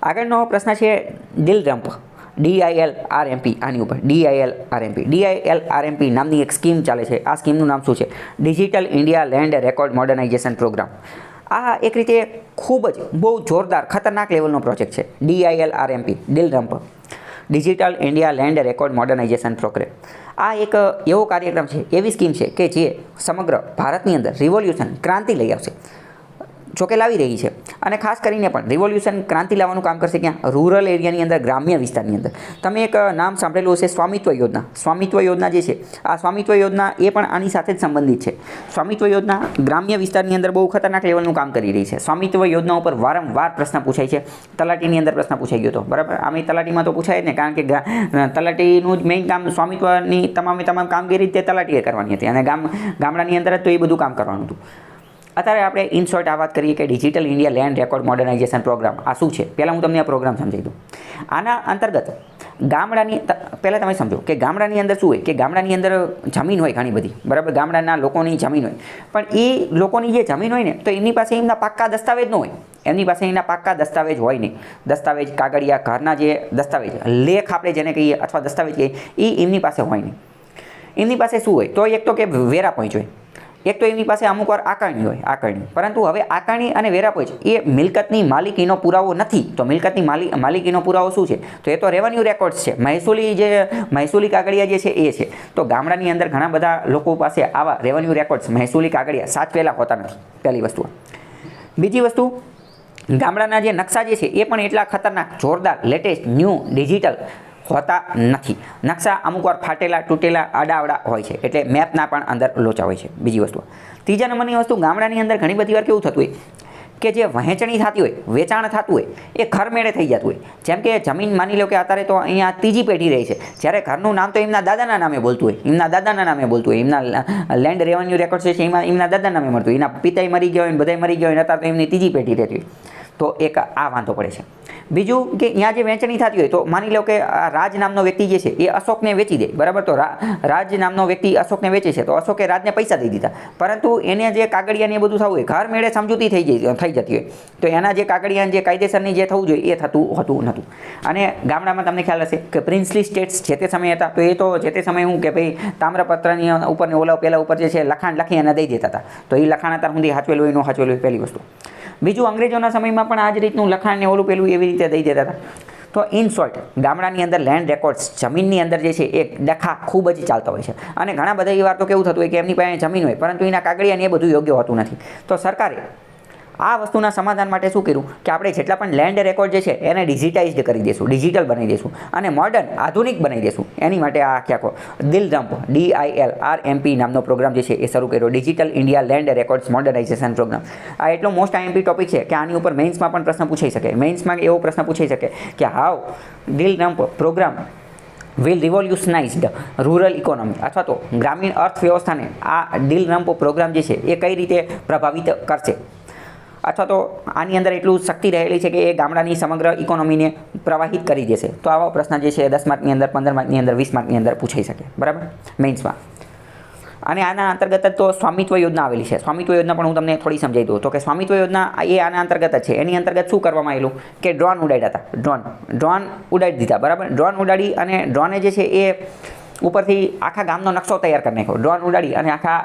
આગળનો પ્રશ્ન છે DILRMP DILRMP આની ઉપર DILRMP નામની એક સ્કીમ ચાલે છે. આ સ્કીમનું નામ શું છે? Digital India land record modernisation programme. આ એક રીતે ખૂબ જ બહુ જોરદાર ખતરનાક લેવલનો પ્રોજેક્ટ છે. DILRMP digital India land record modernisation programme. આ એક એવો કાર્યક્રમ છે, એવી સ્કીમ છે કે જે સમગ્ર ભારતની અંદર રિવોલ્યુશન ક્રાંતિ લઈ આવશે. જોકે લાવી રહી છે, અને ખાસ કરીને પણ રિવોલ્યુશન ક્રાંતિ લાવવાનું કામ કરશે ક્યાં? રૂરલ એરિયાની અંદર, ગ્રામ્ય વિસ્તારની અંદર. તમે એક નામ સાંભળેલું હશે, સ્વામિત્વ યોજના. સ્વામિત્વ યોજના જે છે, આ સ્વામિત્વ યોજના એ પણ આની સાથે જ સંબંધિત છે. સ્વામિત્વ યોજના ગ્રામ્ય વિસ્તારની અંદર બહુ ખતરનાક લેવલનું કામ કરી રહી છે. સ્વામિત્વ યોજના ઉપર વારંવાર પ્રશ્ન પૂછાય છે. તલાટીની અંદર પ્રશ્ન પૂછાઈ ગયો હતો, બરાબર. આમે તલાટીમાં તો પૂછાય જ ને, કારણ કે તલાટીનું જ મેઇન કામ સ્વામિત્વની તમામ કામગીરી તે તલાટીએ કરવાની હતી, અને ગામડાની અંદર જ તો એ બધું કામ કરવાનું હતું. અત્યારે આપણે ઇન શોર્ટ આ વાત કરીએ કે digital India land record modernisation programme આ શું છે. પહેલાં હું તમને આ પ્રોગ્રામ સમજાવી દઉં. આના અંતર્ગત ગામડાની પહેલાં તમે સમજો કે ગામડાની અંદર શું હોય કે ગામડાની અંદર જમીન હોય ઘણી બધી, બરાબર. ગામડાના લોકોની જમીન હોય, પણ એ લોકોની જે જમીન હોય ને, તો એમની પાસે એમના પાક્કા દસ્તાવેજ ન હોય. એમની પાસે એના પાક્કા દસ્તાવેજ હોય નહીં. દસ્તાવેજ, કાગળિયા, ઘરના જે દસ્તાવેજ, લેખ આપણે જેને કહીએ અથવા દસ્તાવેજ કહીએ, એ એમની પાસે હોય નહીં. એમની પાસે શું હોય? તો એક તો કે વેરા પોઈન્ટ હોય, એક તો એમની પાસે અમુક વાર આકારણી હોય, આકારણી. પરંતુ હવે આકારણી અને વેરાપોચ એ મિલકતની માલિકીનો પુરાવો નથી. તો મિલકતની માલિકીનો પુરાવો શું છે? તો એ તો રેવન્યુ રેકોર્ડ્સ છે. મહેસૂલી કાગળિયા જે છે એ છે. તો ગામડાની અંદર ઘણા બધા લોકો પાસે આવા રેવન્યુ રેકોર્ડ્સ, મહેસૂલી કાગળિયા સાચવેલા હોતા નથી. પહેલી વસ્તુ. બીજી વસ્તુ, ગામડાના જે નકશા જે છે એ પણ એટલા ખતરનાક, જોરદાર, લેટેસ્ટ, ન્યૂ, ડિજિટલ હોતા નથી. નકશા અમુક વાર ફાટેલા, તૂટેલા, આડાવડા હોય છે. એટલે મેપના પણ અંદર લોચા હોય છે. બીજી વસ્તુ. ત્રીજા નંબરની વસ્તુ, ગામડાની અંદર ઘણી બધી વાર કેવું થતું હોય કે જે વહેંચણી થતી હોય, વેચાણ થતું હોય, એ ઘરમેળે થઈ જતું હોય. જેમ કે જમીન માની લો કે અત્યારે તો અહીંયા ત્રીજી પેઢી રહી છે, જ્યારે ઘરનું નામ તો એમના દાદાના નામે બોલતું હોય, એમના લેન્ડ રેવન્યુ રેકોર્ડ છે એમાં એમના દાદાના નામે મળતું હોય. એના પિતાએ મરી ગયા હોય ને બધાય મરી ગયા હોય, અત્યારે તો એમની ત્રીજી પેઢી રહેતી હોય. તો એક આ વાંધો પડે છે. બીજું કે ત્યાં જે વહેંચણી થતી હોય, તો માની લો કે રાજ નામનો વ્યક્તિ જે છે એ અશોકને વેચી દે, બરાબર. તો રાજ નામનો વ્યક્તિ અશોકને વેચે છે, તો અશોકે રાજને પૈસા દઈ દીધા, પરંતુ એને જે કાગળિયાને એ બધું થવું હોય, ઘર મેળે સમજૂતી થઈ જતી હોય, તો એના જે કાગળિયા જે કાયદેસરની જે થવું જોઈએ એ થતું હોતું નહોતું. અને ગામડામાં તમને ખ્યાલ હશે કે પ્રિન્સલી સ્ટેટ્સ જે તે સમયે હતા, તો એ તો જે તે સમયે હું કે ભાઈ તામ્રપત્રની ઉપર ને ઓલા પેલા ઉપર જે છે લખાણ લખી અને દઈ દેતા હતા. તો એ લખાણ અત્યાર સુધી સાચવેલું હોય, ન સાચવેલું હોય, પહેલી વસ્તુ. બીજું, અંગ્રેજોના સમયમાં પણ આ જ રીતનું લખાણ ને ઓલું પેલું એવી રીતે દઈ દેતા હતા. તો ઇન શોર્ટ, ગામડાની અંદર લેન્ડ રેકોર્ડ્સ, જમીનની અંદર જે છે એ ડખા ખૂબ જ ચાલતા હોય છે. અને ઘણા બધા એ વાર તો કેવું થતું હોય કે એમની પાસે જમીન હોય, પરંતુ એના કાગળિયા ને એ બધું યોગ્ય હોતું નથી. તો સરકારે આ વસ્તુના સમાધાન માટે શું કર્યું કે આપણે જેટલા પણ લેન્ડ રેકોર્ડ જે છે એને ડિજિટાઇઝડ કરી દઈશું, ડિજિટલ બનાવી દઈશું અને મોડર્ન, આધુનિક બનાવી દઈશું. એની માટે આ આખો DILRMP નામનો પ્રોગ્રામ જે છે એ શરૂ કર્યો. Digital India land records modernisation programme. આ એટલો મોસ્ટ IMP ટોપિક છે કે આની ઉપર મેઇન્સમાં પણ પ્રશ્ન પૂછાઈ શકે. મેઇન્સમાં એવો પ્રશ્ન પૂછાઈ શકે કે how DILRMP programme will revolutionised rural economy, અથવા તો ગ્રામીણ અર્થવ્યવસ્થાને આ DILRMP પ્રોગ્રામ જે છે એ કઈ રીતે પ્રભાવિત કરશે, અથવા તો આની અંદર એટલું શક્તિ રહેલી છે કે એ ગામડાની સમગ્ર ઇકોનોમીને પ્રવાહિત કરી દેશે. તો આવા પ્રશ્ન જે છે 10 માર્કની અંદર, 15 માર્કની અંદર, 20 માર્કની અંદર પૂછાઈ શકે, બરાબર, મેઇન્સમાં. અને આના અંતર્ગત જ તો સ્વામિત્વ યોજના આવેલી છે. સ્વામિત્વ યોજના પણ હું તમને થોડી સમજાવી દઉં. તો કે સ્વામિત્વ યોજના એ આના અંતર્ગત જ છે. એની અંતર્ગત શું કરવામાં આવેલું કે ડ્રોન ઉડાડ્યા હતા. ડ્રોન ઉડાડી દીધા, બરાબર. ડ્રોન ઉડાડી અને ડ્રોને જે છે એ ઉપરથી આખા ગામનો નકશો તૈયાર કરી નાખ્યો. ડ્રોન ઉડાડી અને આખા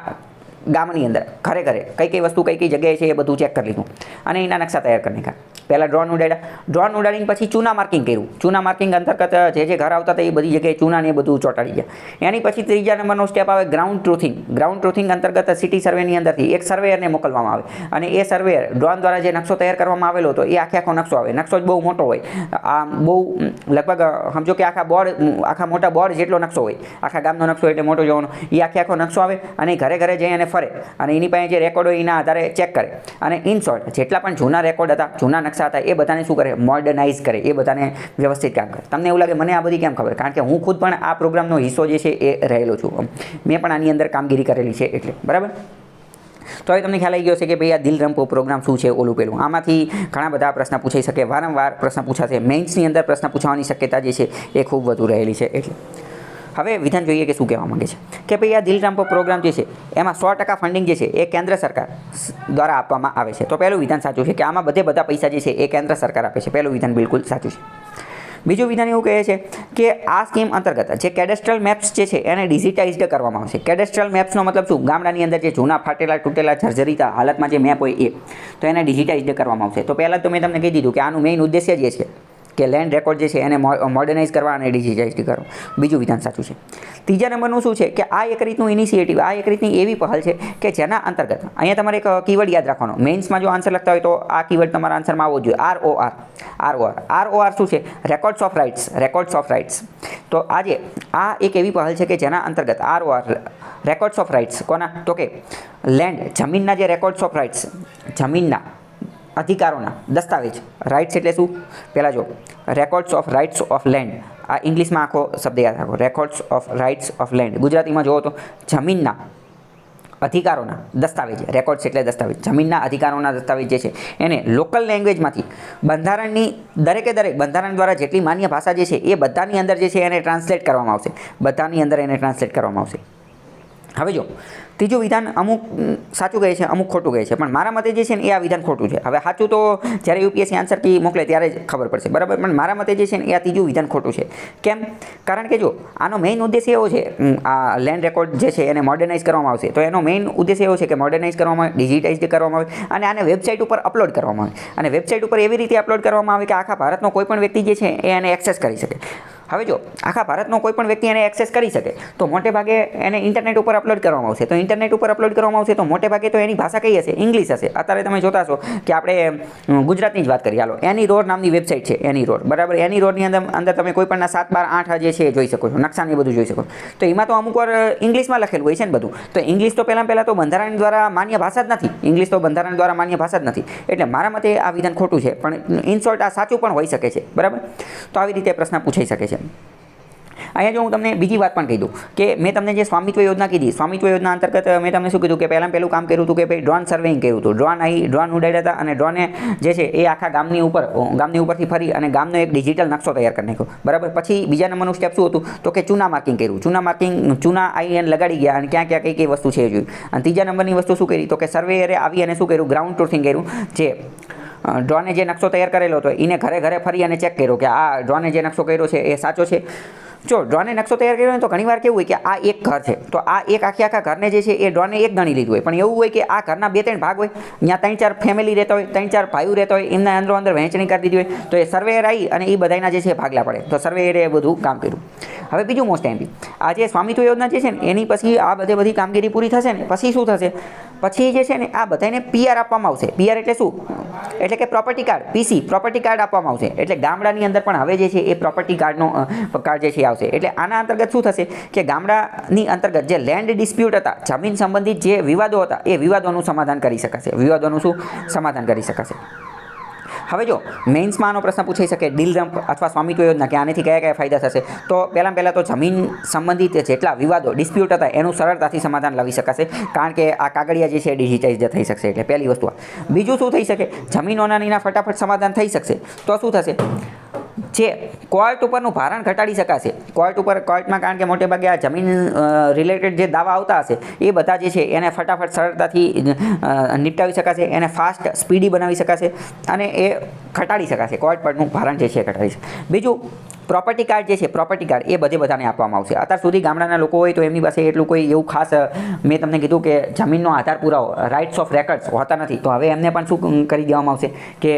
ગામની અંદર ઘરે કઈ વસ્તુ કઈ જગ્યાએ છે એ બધું ચેક કરી લીધું અને એના નકશા તૈયાર કરી નાખ્યા. પહેલાં ડ્રોન ઉડાડીને પછી ચૂના માર્કિંગ કર્યું. ચૂના માર્કિંગ અંતર્ગત જે ઘર આવતા હતા એ બધી જગ્યાએ ચૂનાને એ બધું ચોંટાડી ગયા. એની પછી ત્રીજા નંબરનો સ્ટેપ આવે ગ્રાઉન્ડ ટ્રુથિંગ. ગ્રાઉન્ડ ટ્રુથિંગ અંતર્ગત સિટી સર્વેની અંદરથી એક સર્વેયરને મોકલવામાં આવે અને એ સર્વેયર ડ્રોન દ્વારા જે નકશો તૈયાર કરવામાં આવેલો હતો એ આખો નકશો આવે. નકશો જ બહુ મોટો હોય, આ બહુ લગભગ સમજો કે આખા મોટા બોર્ડ જેટલો નકશો હોય. આખા ગામનો નકશો એટલે મોટો જોવાનો. એ આખો નકશો આવે અને ઘરે જઈ અને ફરે અને એની પાસે જે રેકોર્ડ હોય એના આધારે ચેક કરે. અને ઇન શોર્ટ, જેટલા પણ જૂના રેકોર્ડ હતા, જૂના નકશા હતા, એ બધાને શું કરે? મોડર્નાઇઝ કરે. એ બધાને વ્યવસ્થિત કામ કરે. તમને એવું લાગે મને આ બધી કેમ ખબર? કારણ કે હું ખુદ પણ આ પ્રોગ્રામનો હિસ્સો જે છે એ રહેલો છું. મેં પણ આની અંદર કામગીરી કરેલી છે એટલે, બરાબર. તો હવે તમને ખ્યાલ આવી ગયો છે કે ભાઈ આ DILRMP પ્રોગ્રામ શું છે, ઓલું પેલું. આમાંથી ઘણા બધા પ્રશ્ન પૂછાઈ શકે, વારંવાર પ્રશ્ન પૂછાશે. મેઇન્સની અંદર પ્રશ્ન પૂછવાની શક્યતા જે છે એ ખૂબ વધુ રહેલી છે એટલે. હવે વિધાન જોઈએ કે શું કહેવા માંગે છે કે ભાઈ આ દિલ રામ્પો પ્રોગ્રામ જે છે એમાં 100% ફંડિંગ જે છે એ કેન્દ્ર સરકાર દ્વારા આપવામાં આવે છે. તો પહેલું વિધાન સાચું છે કે આમાં બધા પૈસા જે છે એ કેન્દ્ર સરકાર આપે છે. પહેલું વિધાન બિલકુલ સાચું છે. બીજું વિધાન એવું કહે છે કે આ સ્કીમ અંતર્ગત જે કેડેસ્ટ્રલ મેપ્સ જે છે એને ડિજિટાઇઝડ કરવામાં આવશે. કેડેસ્ટ્રલ મેપ્સનો મતલબ શું? ગામડાની અંદર જે જૂના ફાટેલા તૂટેલા જર્જરિત હાલતમાં જે મેપ હોય એ, તો એને ડિજિટાઇઝડ કરવામાં આવશે. તો પહેલાં તો મેં તમને કહી દીધું કે આનું મેઇન ઉદ્દેશ્ય જે છે કે લેન્ડ રેકોર્ડ જે છે એને મોડર્નાઇઝ કરવા અને ડિજિટાઇઝ કરવા. બીજું વિધાન સાચું છે. ત્રીજા નંબરનું શું છે કે આ એક રીતનું ઇનિશિયેટિવ, આ એક રીતની એવી પહેલ છે કે જેના અંતર્ગત અહીંયા તમારે એક કીવર્ડ યાદ રાખવાનો. મેઇન્સમાં જો આન્સર લખતા હોય તો આ કીવર્ડ તમારા આન્સરમાં આવવો જોઈએ. ROR શું છે? Records of rights. Records of rights. તો આજે આ એક એવી પહેલ છે કે જેના અંતર્ગત ROR રેકોર્ડ્સ ઓફ રાઇટ્સ કોના? તો કે લેન્ડ, જમીનના જે રેકોર્ડ્સ ઓફ રાઇટ્સ, જમીનના અધિકારોના દસ્તાવેજ. રાઇટ્સ એટલે શું? પહેલાં જો records of rights of land, આ ઇંગ્લિશમાં આખો શબ્દ યાદ રાખો. Records of rights of land. ગુજરાતીમાં જુઓ તો જમીનના અધિકારોના દસ્તાવેજ. રેકોર્ડ્સ એટલે દસ્તાવેજ. જમીનના અધિકારોના દસ્તાવેજ જે છે એને લોકલ લેંગ્વેજમાંથી બંધારણની દરેકે દરેક બંધારણ દ્વારા જેટલી માન્ય ભાષા જે છે એ બધાની અંદર જે છે એને ટ્રાન્સલેટ કરવામાં આવશે. બધાની અંદર એને ટ્રાન્સલેટ કરવામાં આવશે. હવે જો ત્રીજું વિધાન અમુક સાચું કહે છે, અમુક ખોટું કહે છે, પણ મારા મતે જે છે ને એ આ વિધાન ખોટું છે. હવે સાચું તો જ્યારે યુપીએસસી આન્સર કી મોકલે ત્યારે જ ખબર પડશે, બરાબર, પણ મારા મતે જે છે ને એ આ ત્રીજું વિધાન ખોટું છે. કેમ? કારણ કે જો આનો મેઇન ઉદ્દેશ્ય એવો છે, આ લેન્ડ રેકોર્ડ જે છે એને મોડર્નાઇઝ કરવામાં આવશે. તો એનો મેઇન ઉદ્દેશ્ય એવો છે કે મોડર્નાઇઝ કરવામાં આવે, ડિજિટાઇઝ કરવામાં આવે અને આને વેબસાઇટ ઉપર અપલોડ કરવામાં આવે. અને વેબસાઇટ ઉપર એવી રીતે અપલોડ કરવામાં આવે કે આખા ભારતનો કોઈ પણ વ્યક્તિ જે છે એ એને એક્સેસ કરી શકે. હવે જો આખા ભારતનો કોઈ પણ વ્યક્તિ એને એક્સેસ કરી શકે તો મોટે ભાગે એને ઇન્ટરનેટ ઉપર અપલોડ કરવામાં આવશે. તો ઇન્ટરનેટ ઉપર અપલોડ કરવામાં આવશે તો મોટે ભાગે તો એની ભાષા કઈ હશે? ઇંગ્લિશ હશે. અત્યારે તમે જોતા છો કે આપણે ગુજરાતની જ વાત કરીએ. હાલો, એની રોડ નામની વેબસાઇટ છે, એની રોડ, બરાબર. એની રોડની અંદર તમે કોઈ પણના 7, 12, 8 જે છે એ જોઈ શકો છો, નકશાને બધું જોઈ શકો. તો એમાં તો અમુક વાર ઇંગ્લિશમાં લખેલું હોય છે ને બધું. તો ઇંગ્લિશ તો પહેલાં તો બંધારણ દ્વારા માન્ય ભાષા જ નથી. ઇંગ્લિશ તો બંધારણ દ્વારા માન્ય ભાષા જ નથી. એટલે મારા મતે આ વિધાન ખોટું છે, પણ ઇન શોર્ટ આ સાચું પણ હોઈ શકે છે, બરાબર. તો આવી રીતે પ્રશ્ન પૂછાઈ શકે છે. અહીંયા જો હું તમને બીજી વાત પણ કહી દઉં કે મેં તમને જે સ્વામિત્વ યોજના કીધી, સ્વામિત્વ યોજના અંતર્ગત મેં તમને શું કીધું કે પહેલું કામ કર્યું હતું કે ભાઈ ડ્રોન સર્વેઇંગ કર્યું હતું. ડ્રોન ઉડાડ્યા હતા અને ડ્રોને જે છે એ આખા ગામની ઉપરથી ફરી અને ગામનો એક ડિજિટલ નકશો તૈયાર કરી નાખ્યો, બરાબર. પછી બીજા નંબરનું સ્ટેપ શું હતું? તો કે ચૂના માર્કિંગ કર્યું. ચૂના આઈએન લગાડી ગયા અને ક્યાં ક્યાં કઈ વસ્તુ છે એ જોયું. અને ત્રીજા નંબરની વસ્તુ શું કરી? તો કે સર્વેયરે આવી અને શું કર્યું? ગ્રાઉન્ડ ટ્રુથિંગ કર્યું. જે ડ્રોને જે નકશો તૈયાર કરેલો હતો એને ઘરે ફરી અને ચેક કર્યો કે આ ડ્રોને જે નકશો કર્યો છે એ સાચો છે. જો ડ્રોને નકશો તૈયાર કર્યો હોય તો ઘણીવાર કેવું હોય કે આ એક ઘર છે, તો આ એક આખા ઘરને જે છે એ ડ્રોને એક ગણી લીધું હોય. પણ એવું હોય કે આ ઘરના 2-3 ભાગ હોય, ત્યાં 3-4 ફેમિલી રહેતા હોય, 3-4 ભાઈઓ રહેતા હોય, એમના અંદર વહેંચણી કરી દીધી હોય. તો એ સર્વેયર આવી અને એ બધાના જે છે ભાગલા પડે. તો સર્વેયરે એ બધું કામ કર્યું. હવે બીજું મોસ્ટ એમ્પી, આ જે સ્વામિત્વ યોજના જે છે ને એની પછી આ બધી કામગીરી પૂરી થશે ને પછી શું થશે? પછી જે છે ને આ બધાને PR આપવામાં આવશે. PR એટલે શું? એટલે કે property card, PC property card આપવામાં આવશે. એટલે ગામડાની અંદર પણ હવે જે છે એ પ્રોપર્ટી કાર્ડ જે છે આવશે. એટલે આના અંતર્ગત શું થશે કે ગામડાની અંતર્ગત જે લેન્ડ ડિસ્પ્યુટ હતા, જમીન સંબંધિત જે વિવાદો હતા, એ વિવાદોનું સમાધાન કરી શકાશે. વિવાદોનું શું? સમાધાન કરી શકાશે. હવે જો મેઇન્સમાં આનો પ્રશ્ન પૂછાઈ શકે, ડીલ રમ્પ અથવા સ્વામિત્વ યોજના કે આનાથી કયા ફાયદા થશે? તો પહેલાં તો જમીન સંબંધિત જેટલા વિવાદો, ડિસ્પ્યુટ હતા એનું સરળતાથી સમાધાન લાવી શકાશે, કારણ કે આ કાગળિયા જે છે ડિજિટાઇઝ થઈ શકશે. એટલે પહેલી વસ્તુ. બીજું શું થઈ શકે? જમીનોના ફટાફટ સમાધાન થઈ શકશે. તો શું થશે? જે કોર્ટ ઉપરનું ભારણ ઘટાડી શકાશે. કોર્ટમાં કારણ કે મોટે ભાગે આ જમીન રિલેટેડ જે દાવા આવતા હશે એ બધા જે છે એને ફટાફટ સરળતાથી નિપટાવી શકાશે, એને ફાસ્ટ સ્પીડી બનાવી શકાશે અને એ ઘટાડી શકાશે. કોર્ટ પરનું ભારણ જે છે એ ઘટાડી શકાશે. બીજું, પ્રોપર્ટી કાર્ડ જે છે, પ્રોપર્ટી કાર્ડ એ બધાને આપવામાં આવશે. અત્યાર સુધી ગામડાના લોકો હોય તો એમની પાસે એટલું કોઈ એવું ખાસ, મેં તમને કીધું કે જમીનનો આધાર પુરાવો, રાઇટ્સ ઓફ રેકર્ડ્સ હોતા નથી. તો હવે એમને પણ શું કરી દેવામાં આવશે કે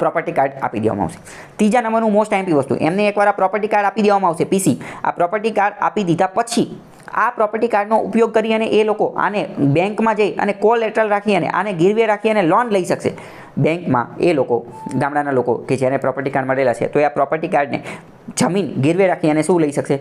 પ્રોપર્ટી કાર્ડ આપી દેવામાં આવશે. ત્રીજા નંબરનું મોસ્ટ એમ્પી વસ્તુ, એમને એકવાર આ પ્રોપર્ટી કાર્ડ આપી દેવામાં આવશે, PC. આ પ્રોપર્ટી કાર્ડ આપી દીધા પછી આ પ્રોપર્ટી કાર્ડનો ઉપયોગ કરી અને એ લોકો આને બેંકમાં જઈ અને કોલેટરલ રાખી અને આને ગીરવે રાખી અને લોન લઈ શકશે. બેંકમાં એ લોકો, ગામડાના લોકો કે જેને પ્રોપર્ટી કાર્ડ મળેલા છે, તો એ આ પ્રોપર્ટી કાર્ડને જમીન ગીરવે રાખી અને શું લઈ શકશે?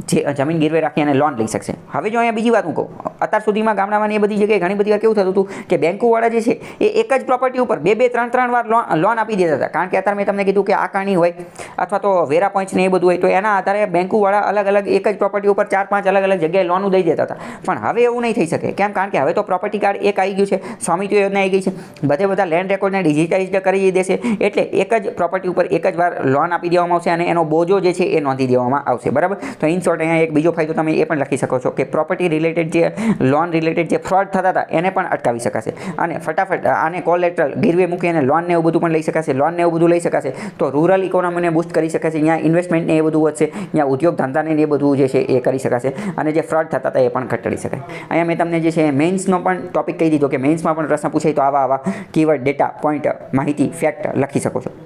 જે જમીન ગીરવે રાખી અને લોન લઈ શકશે. હવે જો અહીંયા બીજી વાત હું કહું, અત્યાર સુધીમાં ગામડામાં એ બધી જગ્યાએ ઘણી બધી વાર કેવું થતું હતું કે બેંકોવાળા જે છે એ એક જ પ્રોપર્ટી ઉપર 2-3 વાર લોન આપી દેતા હતા. કારણ કે અત્યારે મેં તમને કીધું કે આકારણી હોય અથવા તો વેરા પોઈન્ટ્સ ને એ બધું હોય, તો એના આધારે બેંકોવાળા અલગ એક જ પ્રોપર્ટી ઉપર 4-5 અલગ જગ્યાએ લોન દઈ દેતા હતા. પણ હવે એવું નહીં થઈ શકે. કેમ? કારણ કે હવે તો પ્રોપર્ટી કાર્ડ એક આવી ગયું છે, સ્વામિત્વ યોજના આવી ગઈ છે, બધા લેન્ડ રેકોર્ડને ડિજિટાઇઝ કરી દેશે. એટલે એક જ પ્રોપર્ટી ઉપર એક જ વાર લોન આપી દેવામાં આવશે અને એનો બોજો જે છે એ નોંધી દેવામાં આવશે, બરાબર. તો ઇન ઇન શોર્ટ અહીંયા એક બીજો ફાયદો તમે એ પણ લખી શકો છો કે પ્રોપર્ટી રિલેટેડ જે લોન રિલેટેડ જે ફ્રોડ થતા હતા એને પણ અટકાવી શકાશે અને ફટાફટ આને કોલેટરલ ગીરવે મૂકી અને લોન ને એવું બધું પણ લઈ શકાશે, લોન ને એવું બધું લઈ શકાશે તો રૂરલ ઇકોનોમીને બૂસ્ટ કરી શકાશે, અહીંયા ઇન્વેસ્ટમેન્ટને એ બધું વધશે, અહીંયા ઉદ્યોગ ધંધાને એ બધું જે છે એ કરી શકાશે અને જે ફ્રોડ થતા હતા એ પણ ઘટાડી શકાય. અહીંયા મેં તમને જે છે મેઇન્સનો પણ ટોપિક કહી દીધો કે મેઇન્સમાં પણ પ્રશ્ન પૂછાય તો આવા કીવર્ડ ડેટા પોઈન્ટ માહિતી ફેક્ટ લખી શકો છો.